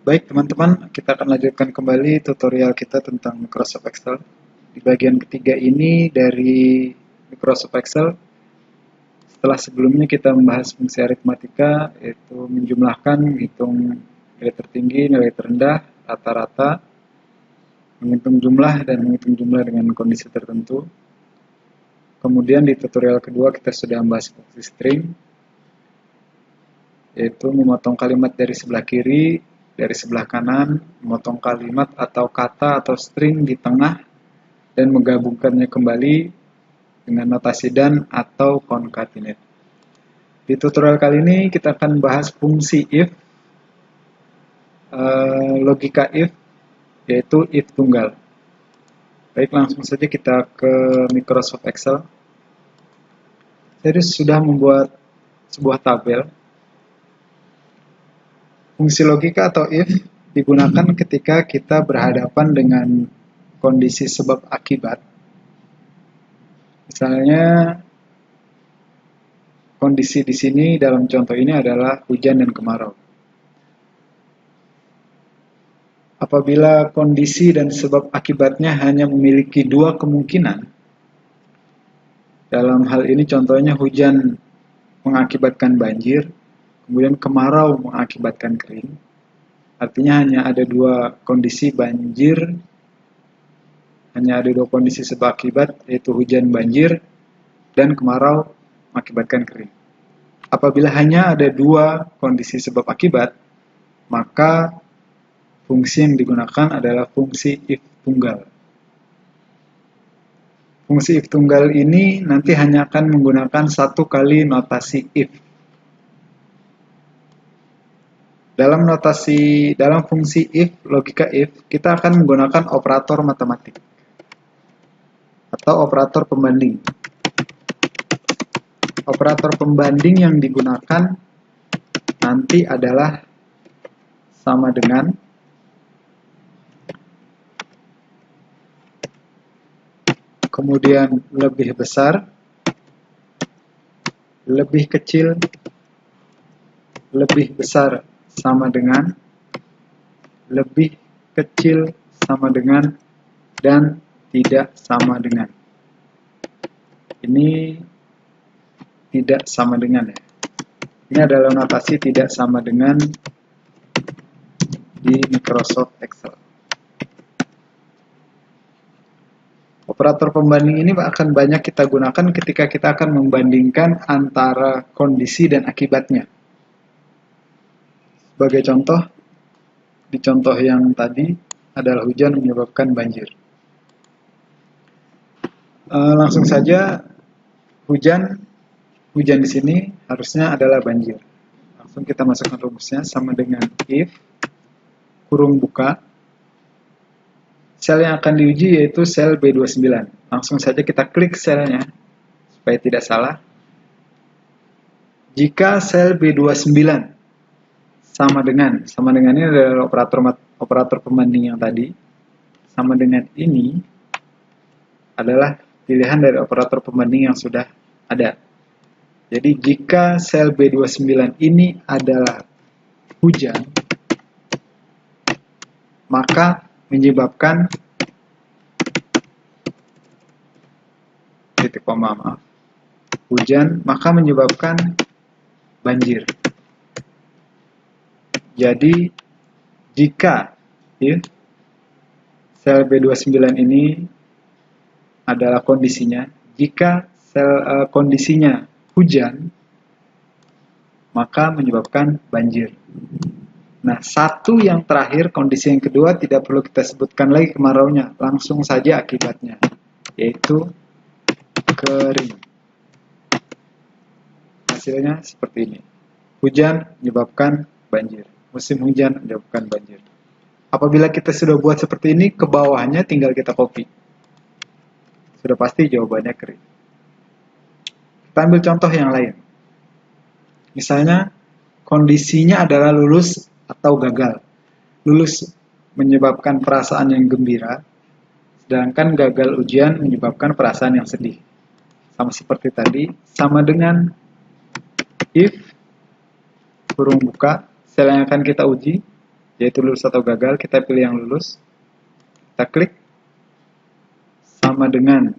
Baik teman-teman, kita akan lanjutkan kembali tutorial kita tentang Microsoft Excel. Di bagian ketiga ini dari Microsoft Excel, setelah sebelumnya kita membahas fungsi aritmatika, yaitu menjumlahkan, menghitung nilai tertinggi, nilai terendah, rata-rata, menghitung jumlah, dan menghitung jumlah dengan kondisi tertentu. Kemudian di tutorial kedua kita sudah membahas fungsi string, yaitu memotong kalimat dari sebelah kiri, dari sebelah kanan, memotong kalimat atau kata atau string di tengah, dan menggabungkannya kembali dengan notasi dan atau concatenate. Di tutorial kali ini kita akan bahas fungsi if, logika if, yaitu if tunggal. Baik, langsung saja kita ke Microsoft Excel. Saya sudah membuat sebuah tabel. Fungsi logika atau if digunakan ketika kita berhadapan dengan kondisi sebab akibat. Misalnya kondisi di sini dalam contoh ini adalah hujan dan kemarau. Apabila kondisi dan sebab akibatnya hanya memiliki dua kemungkinan, dalam hal ini contohnya hujan mengakibatkan banjir, kemudian kemarau mengakibatkan kering. Artinya hanya ada dua kondisi banjir, hanya ada dua kondisi sebab akibat, yaitu hujan banjir dan kemarau mengakibatkan kering. Apabila hanya ada dua kondisi sebab akibat, maka fungsi yang digunakan adalah fungsi if tunggal. Fungsi if tunggal ini nanti hanya akan menggunakan satu kali notasi if. Dalam fungsi if, logika if, kita akan menggunakan operator matematik atau operator pembanding. Operator pembanding yang digunakan nanti adalah sama dengan kemudian lebih besar, lebih kecil, lebih besar sama dengan, lebih kecil sama dengan, dan tidak sama dengan. Ini tidak sama dengan ya. Ini adalah notasi tidak sama dengan di Microsoft Excel. Operator pembanding ini akan banyak kita gunakan ketika kita akan membandingkan antara kondisi dan akibatnya. Sebagai contoh, di contoh yang tadi adalah hujan menyebabkan banjir. Langsung saja, hujan di sini harusnya adalah banjir. Langsung kita masukkan rumusnya sama dengan if kurung buka. Sel yang akan diuji yaitu sel B29. Langsung saja kita klik selnya supaya tidak salah. Jika sel B29 sama dengan ini adalah operator pembanding yang tadi, sama dengan ini adalah pilihan dari operator pembanding yang sudah ada. Jadi jika sel B29 ini adalah hujan, maka menyebabkan hujan, maka menyebabkan banjir. Jadi jika sel B29 ini adalah kondisinya, jika kondisinya hujan, maka menyebabkan banjir. Nah, satu yang terakhir, kondisi yang kedua tidak perlu kita sebutkan lagi kemaraunya, langsung saja akibatnya, yaitu kering. Hasilnya seperti ini. Hujan menyebabkan banjir. Musim hujan menyebabkan banjir. Apabila kita sudah buat seperti ini, ke bawahnya tinggal kita copy. Sudah pasti jawabannya kering. Kita ambil contoh yang lain. Misalnya, kondisinya adalah lulus atau gagal. Lulus menyebabkan perasaan yang gembira, sedangkan gagal ujian menyebabkan perasaan yang sedih. Sama seperti tadi, sama dengan if kurung buka, sel yang akan kita uji yaitu lulus atau gagal. Kita pilih yang lulus, kita klik, sama dengan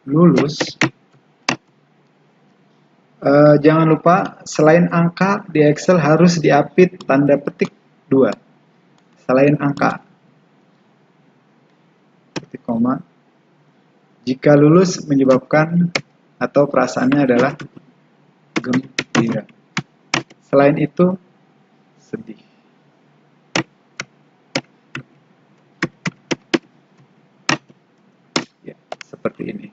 lulus. Jangan lupa selain angka di Excel harus diapit tanda petik 2. Selain angka, titik koma. Jika lulus menyebabkan atau perasaannya adalah gembira. Selain itu sedih. Ya, seperti ini.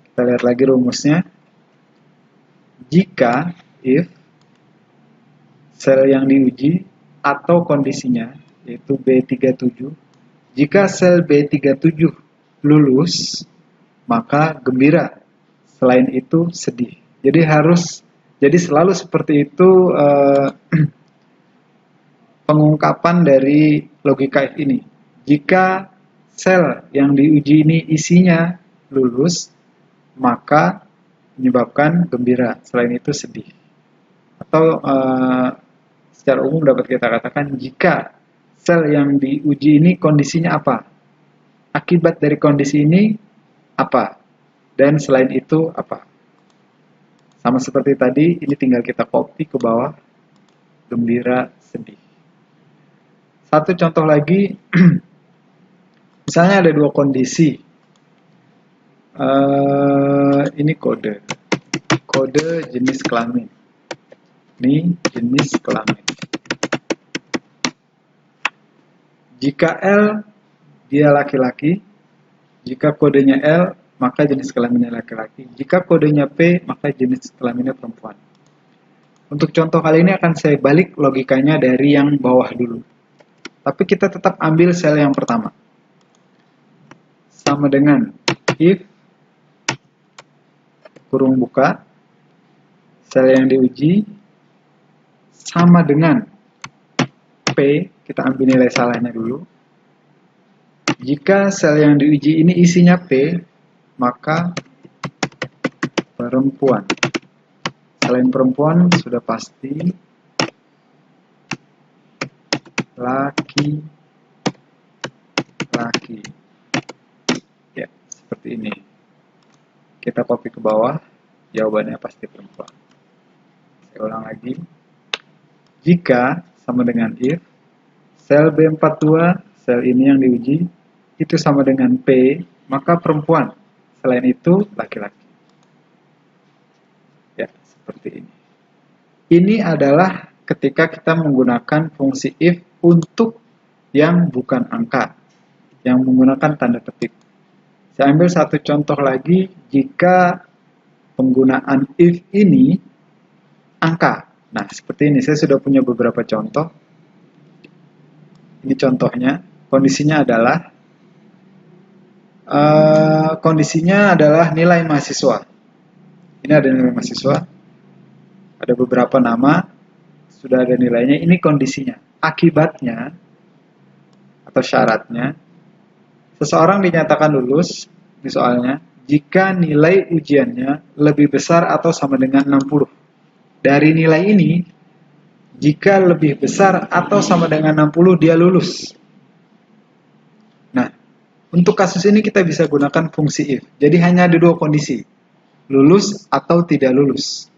Kita lihat lagi rumusnya. Jika if sel yang diuji atau kondisinya yaitu B37, jika sel B37 lulus, maka gembira. Selain itu sedih. Jadi selalu seperti itu pengungkapan dari logika if ini. Jika sel yang diuji ini isinya lulus, maka menyebabkan gembira, selain itu sedih. Atau secara umum dapat kita katakan jika sel yang diuji ini kondisinya apa, akibat dari kondisi ini apa, dan selain itu apa. Sama seperti tadi, ini tinggal kita copy ke bawah, gembira, sedih. Satu contoh lagi, misalnya ada dua kondisi. Ini kode jenis kelamin. Ini jenis kelamin. Jika L dia laki-laki, jika kodenya L maka jenis kelaminnya laki-laki. Jika kodenya P maka jenis kelaminnya perempuan. Untuk contoh kali ini akan saya balik logikanya dari yang bawah dulu. Tapi kita tetap ambil sel yang pertama. Sama dengan if kurung buka, sel yang diuji sama dengan P, kita ambil nilai salahnya dulu. Jika sel yang diuji ini isinya P, maka perempuan. Selain perempuan sudah pasti laki-laki. Ya, seperti ini. Kita copy ke bawah, jawabannya pasti perempuan. Saya ulang lagi. Jika sama dengan if, sel B42, sel ini yang diuji, itu sama dengan P, maka perempuan. Selain itu, laki-laki. Ya, seperti ini. Ini adalah ketika kita menggunakan fungsi if untuk yang bukan angka, yang menggunakan tanda petik. Saya ambil satu contoh lagi, jika penggunaan if ini angka. Nah, seperti ini, saya sudah punya beberapa contoh. Ini contohnya, kondisinya adalah nilai mahasiswa. Ini ada nilai mahasiswa, ada beberapa nama, sudah ada nilainya, ini kondisinya. Akibatnya, atau syaratnya, seseorang dinyatakan lulus, ini soalnya, jika nilai ujiannya lebih besar atau sama dengan 60. Dari nilai ini, jika lebih besar atau sama dengan 60, dia lulus. Nah, untuk kasus ini kita bisa gunakan fungsi if. Jadi hanya ada dua kondisi, lulus atau tidak lulus.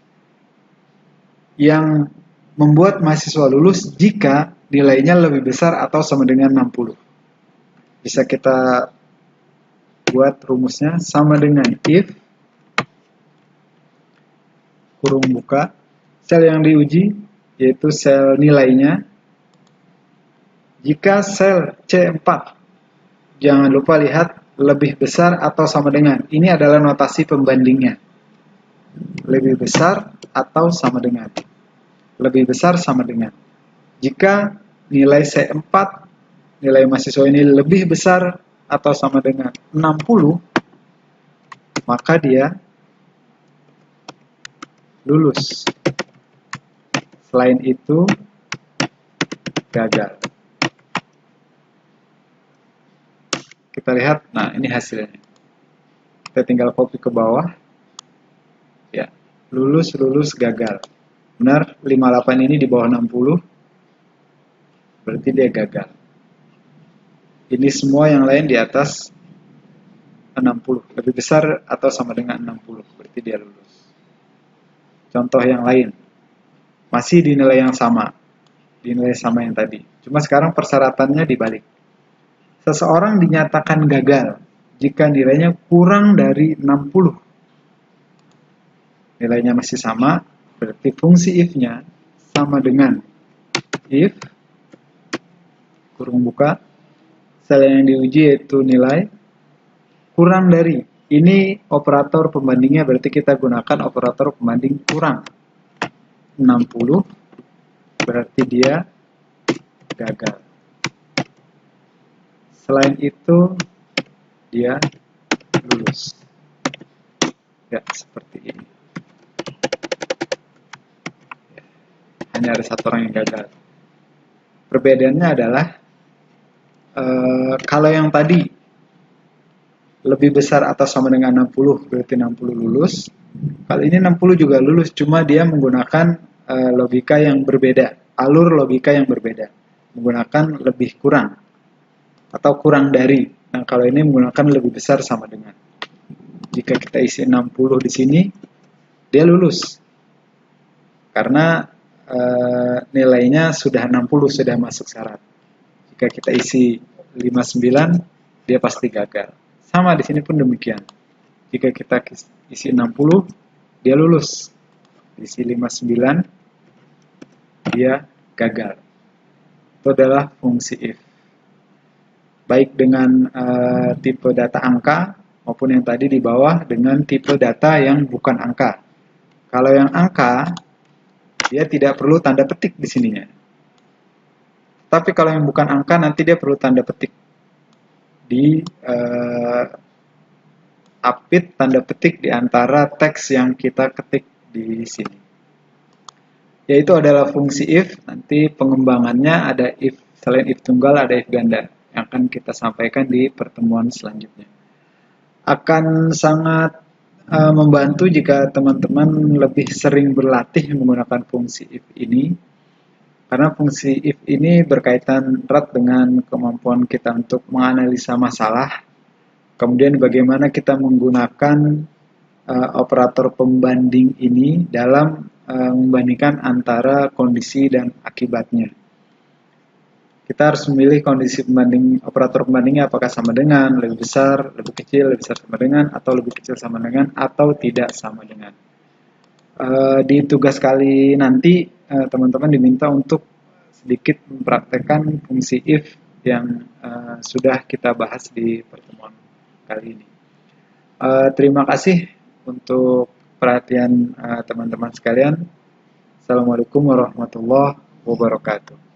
Yang membuat mahasiswa lulus jika nilainya lebih besar atau sama dengan 60. Bisa kita buat rumusnya sama dengan if kurung buka sel yang diuji yaitu sel nilainya. Jika sel C4, jangan lupa lihat lebih besar atau sama dengan. Ini adalah notasi pembandingnya. Lebih besar atau sama dengan. Lebih besar sama dengan. Jika nilai C4, nilai mahasiswa ini lebih besar atau sama dengan 60, maka dia lulus. Selain itu, gagal. Kita lihat, nah ini hasilnya. Kita tinggal copy ke bawah. Ya, lulus, gagal. Benar, 58 ini di bawah 60, berarti dia gagal. Ini semua yang lain di atas 60, lebih besar atau sama dengan 60, berarti dia lulus. Contoh yang lain, masih di nilai yang sama, di nilai sama yang tadi. Cuma sekarang persyaratannya dibalik. Seseorang dinyatakan gagal jika nilainya kurang dari 60. Nilainya masih sama, berarti fungsi if-nya sama dengan if, kurung buka, sel yang diuji yaitu nilai, kurang dari. Ini operator pembandingnya, berarti kita gunakan operator pembanding kurang 60, berarti dia gagal. Selain itu, dia lulus. Ya, seperti ini. Hanya ada satu orang yang gagal. Perbedaannya adalah kalau yang tadi lebih besar atau sama dengan 60, berarti 60 lulus. Kali ini 60 juga lulus, cuma dia menggunakan logika yang berbeda, alur logika yang berbeda, menggunakan lebih kurang atau kurang dari. Nah, kalau ini menggunakan lebih besar sama dengan. Jika kita isi 60 di sini, dia lulus. Karena nilainya sudah 60, sudah masuk syarat. Jika kita isi 59, dia pasti gagal. Sama di sini pun demikian. Jika kita isi 60, dia lulus. Isi 59, dia gagal. Itu adalah fungsi if. Baik dengan tipe data angka, maupun yang tadi di bawah dengan tipe data yang bukan angka. Kalau yang angka, dia tidak perlu tanda petik di sininya. Tapi kalau yang bukan angka, nanti dia perlu tanda petik. Di update tanda petik di antara teks yang kita ketik di sini. Yaitu adalah fungsi if, nanti pengembangannya ada if, selain if tunggal ada if ganda, yang akan kita sampaikan di pertemuan selanjutnya. Akan sangat membantu jika teman-teman lebih sering berlatih menggunakan fungsi if ini, karena fungsi if ini berkaitan erat dengan kemampuan kita untuk menganalisa masalah, kemudian bagaimana kita menggunakan operator pembanding ini dalam membandingkan antara kondisi dan akibatnya. Kita harus memilih kondisi pembanding, operator pembandingnya apakah sama dengan, lebih besar, lebih kecil, lebih besar sama dengan, atau lebih kecil sama dengan, atau tidak sama dengan. Di tugas kali nanti, teman-teman diminta untuk sedikit mempraktekkan fungsi if yang sudah kita bahas di pertemuan kali ini. Terima kasih untuk perhatian teman-teman sekalian. Assalamualaikum warahmatullahi wabarakatuh.